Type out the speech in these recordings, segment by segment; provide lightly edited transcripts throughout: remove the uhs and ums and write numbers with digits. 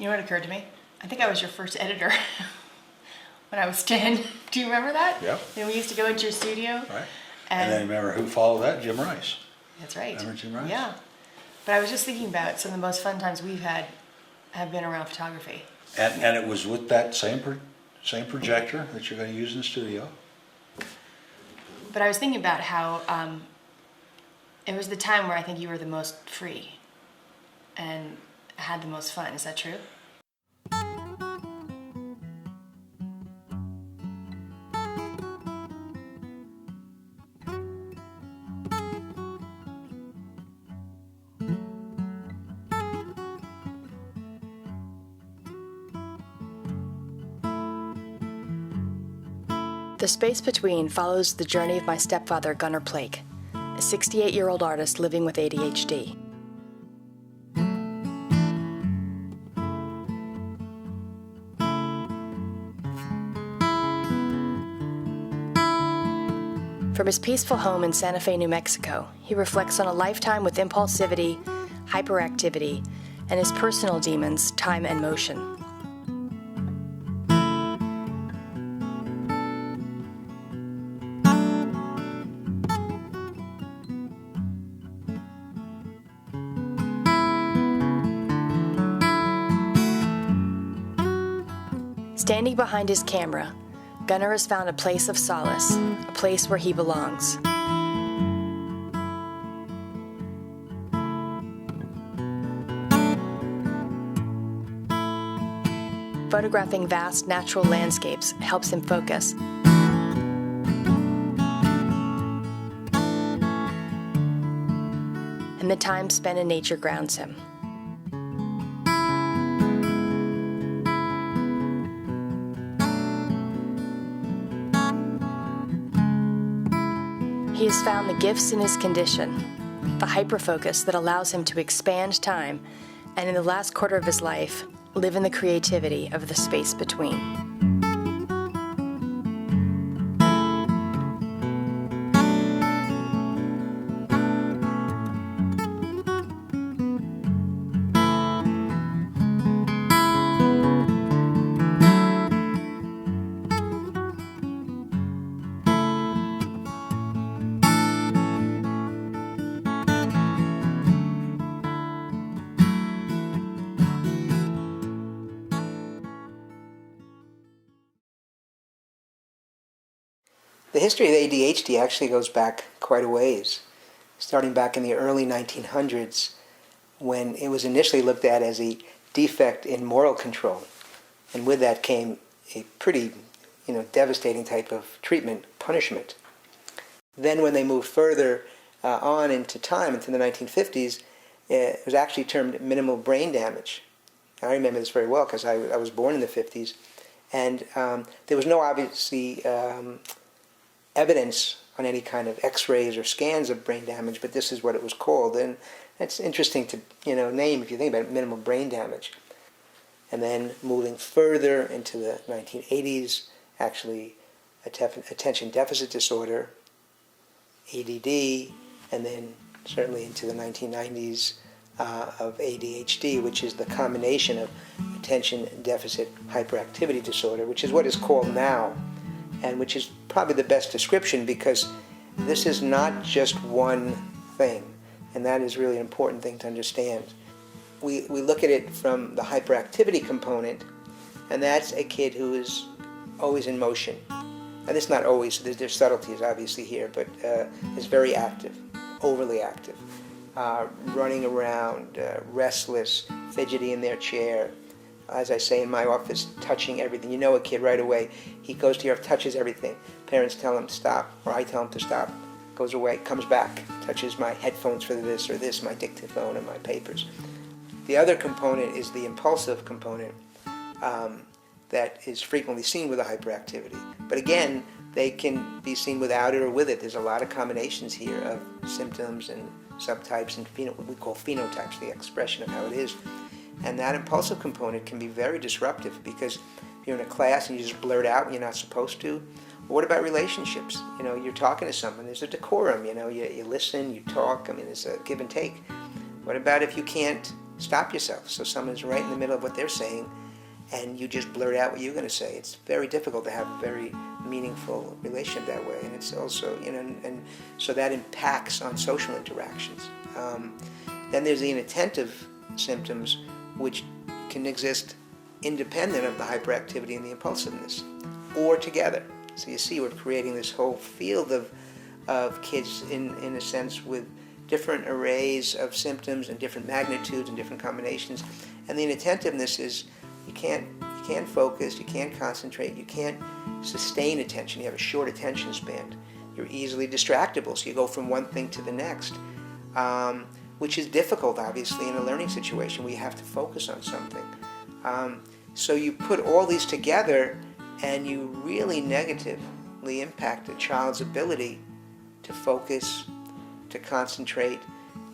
You know what occurred to me? I think I was your first editor when I was 10. Do you remember that? Yep. And we used to go into your studio. Right. And then remember who followed that? Jim Rice. That's right. Remember Jim Rice? Yeah. But I was just thinking about some of the most fun times we've had have been around photography. And it was with that same projector that you're going to use in the studio. But I was thinking about how it was the time where I think you were the most free and had the most fun. Is that true? The Space Between follows the journey of my stepfather, Gunnar Plake, a 68-year-old artist living with ADHD. From his peaceful home in Santa Fe, New Mexico, he reflects on a lifetime with impulsivity, hyperactivity, and his personal demons, time and motion. Standing behind his camera, Gunnar has found a place of solace, a place where he belongs. Photographing vast natural landscapes helps him focus. And the time spent in nature grounds him. He has found the gifts in his condition, the hyperfocus that allows him to expand time, and in the last quarter of his life, live in the creativity of the space between. The history of ADHD actually goes back quite a ways, starting back in the early 1900s when it was initially looked at as a defect in moral control. And with that came a pretty devastating type of treatment, punishment. Then when they moved further on into time, into the 1950s, it was actually termed minimal brain damage. I remember this very well because I was born in the 50s. And there was no obviously evidence on any kind of x-rays or scans of brain damage, but this is what it was called. And that's interesting to name if you think about it, minimal brain damage. And then moving further into the 1980s, actually attention deficit disorder, ADD, and then certainly into the 1990s of ADHD, which is the combination of attention deficit hyperactivity disorder, which is what is called now, and which is probably the best description because this is not just one thing, and that is really an important thing to understand. We look at it from the hyperactivity component, and that's a kid who is always in motion. And it's not always, there's subtleties obviously here, but is very active, overly active, running around, restless, fidgety in their chair. As I say in my office, touching everything. You know a kid right away. He goes to your, touches everything. Parents tell him to stop, or I tell him to stop. Goes away, comes back, touches my headphones for this or this, my dictaphone and my papers. The other component is the impulsive component that is frequently seen with a hyperactivity. But again, they can be seen without it or with it. There's a lot of combinations here of symptoms and subtypes and what we call phenotypes, the expression of how it is. And that impulsive component can be very disruptive because you're in a class and you just blurt out when you're not supposed to. But what about relationships? You're talking to someone, there's a decorum, you listen, you talk, there's a give and take. What about if you can't stop yourself. So someone's right in the middle of what they're saying, and you just blurt out what you're going to say. It's very difficult to have a very meaningful relationship that way, and it's also, and so that impacts on social interactions. Then there's the inattentive symptoms, which can exist independent of the hyperactivity and the impulsiveness, or together. So you see, we're creating this whole field of kids in a sense with different arrays of symptoms and different magnitudes and different combinations. And the inattentiveness is you can't focus, you can't concentrate, you can't sustain attention. You have a short attention span. You're easily distractible, so you go from one thing to the next, which is difficult, obviously, in a learning situation where you have to focus on something. So you put all these together, and you really negatively impact a child's ability to focus, to concentrate,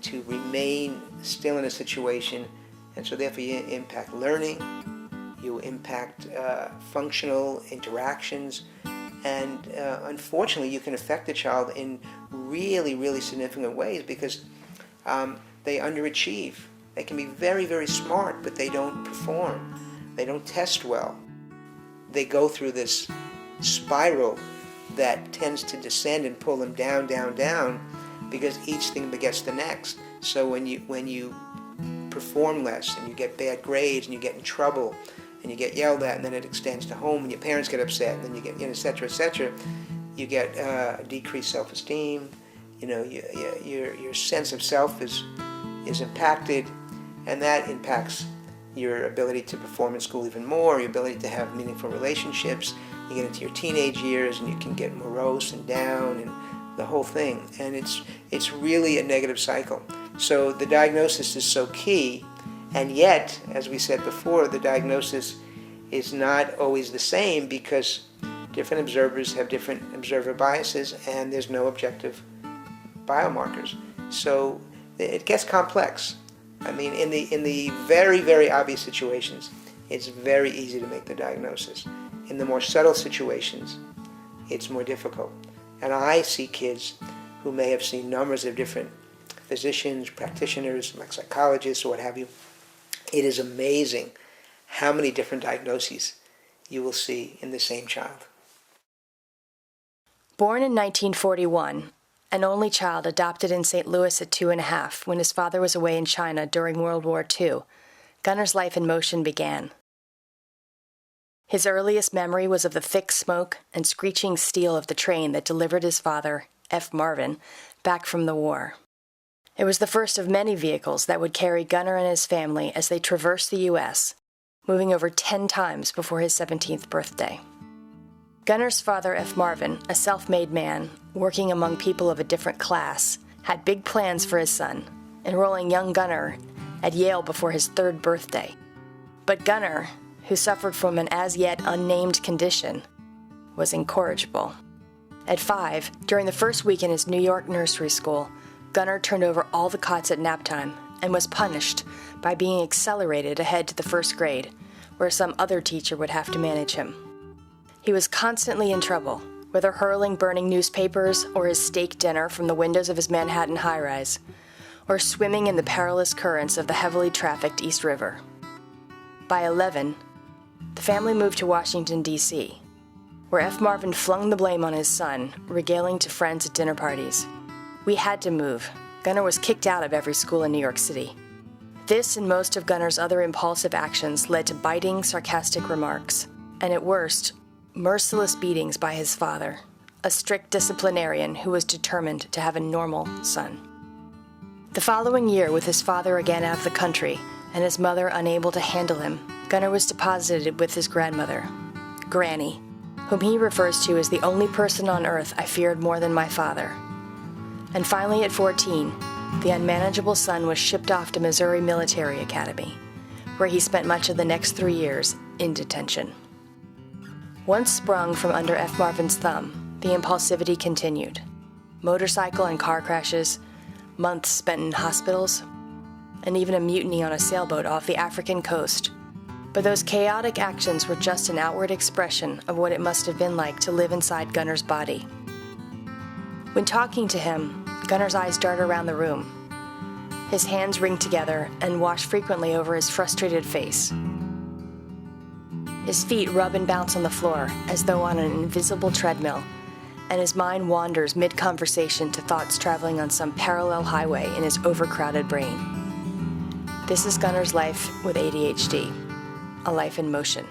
to remain still in a situation, and so therefore you impact learning, you impact functional interactions, and unfortunately you can affect the child in really, really significant ways because they underachieve. They can be very, very smart, but they don't perform. They don't test well. They go through this spiral that tends to descend and pull them down, down, down, because each thing begets the next. So when you perform less and you get bad grades and you get in trouble and you get yelled at, and then it extends to home and your parents get upset, and then you get, et cetera, you get decreased self-esteem. Your sense of self is impacted, and that impacts your ability to perform in school even more, your ability to have meaningful relationships. You get into your teenage years and you can get morose and down and the whole thing. And it's really a negative cycle. So the diagnosis is so key, and yet, as we said before, the diagnosis is not always the same because different observers have different observer biases and there's no objective biomarkers. So it gets complex. I mean, in the very, very obvious situations, it's very easy to make the diagnosis. In the more subtle situations, it's more difficult. And I see kids who may have seen numbers of different physicians, practitioners, like psychologists or what have you. It is amazing how many different diagnoses you will see in the same child. Born in 1941, an only child adopted in St. Louis at 2.5 when his father was away in China during World War II, Gunner's life in motion began. His earliest memory was of the thick smoke and screeching steel of the train that delivered his father, F. Marvin, back from the war. It was the first of many vehicles that would carry Gunner and his family as they traversed the U.S., moving over 10 times before his 17th birthday. Gunner's father, F. Marvin, a self-made man, working among people of a different class, had big plans for his son, enrolling young Gunner at Yale before his 3rd birthday. But Gunner, who suffered from an as-yet unnamed condition, was incorrigible. At 5, during the first week in his New York nursery school, Gunner turned over all the cots at nap time and was punished by being accelerated ahead to the 1st grade, where some other teacher would have to manage him. He was constantly in trouble, whether hurling burning newspapers or his steak dinner from the windows of his Manhattan high-rise, or swimming in the perilous currents of the heavily trafficked East River. By 11, the family moved to Washington, D.C., where F. Marvin flung the blame on his son, regaling to friends at dinner parties. We had to move. Gunner was kicked out of every school in New York City. This and most of Gunner's other impulsive actions led to biting, sarcastic remarks, and at worst, merciless beatings by his father, a strict disciplinarian who was determined to have a normal son. The following year, with his father again out of the country and his mother unable to handle him, Gunner was deposited with his grandmother, Granny, whom he refers to as the only person on earth I feared more than my father. And finally, at 14, the unmanageable son was shipped off to Missouri Military Academy, where he spent much of the next 3 years in detention. Once sprung from under F. Marvin's thumb, the impulsivity continued. Motorcycle and car crashes, months spent in hospitals, and even a mutiny on a sailboat off the African coast. But those chaotic actions were just an outward expression of what it must have been like to live inside Gunner's body. When talking to him, Gunner's eyes dart around the room. His hands ring together and wash frequently over his frustrated face. His feet rub and bounce on the floor as though on an invisible treadmill, and his mind wanders mid-conversation to thoughts traveling on some parallel highway in his overcrowded brain. This is Gunner's life with ADHD, a life in motion.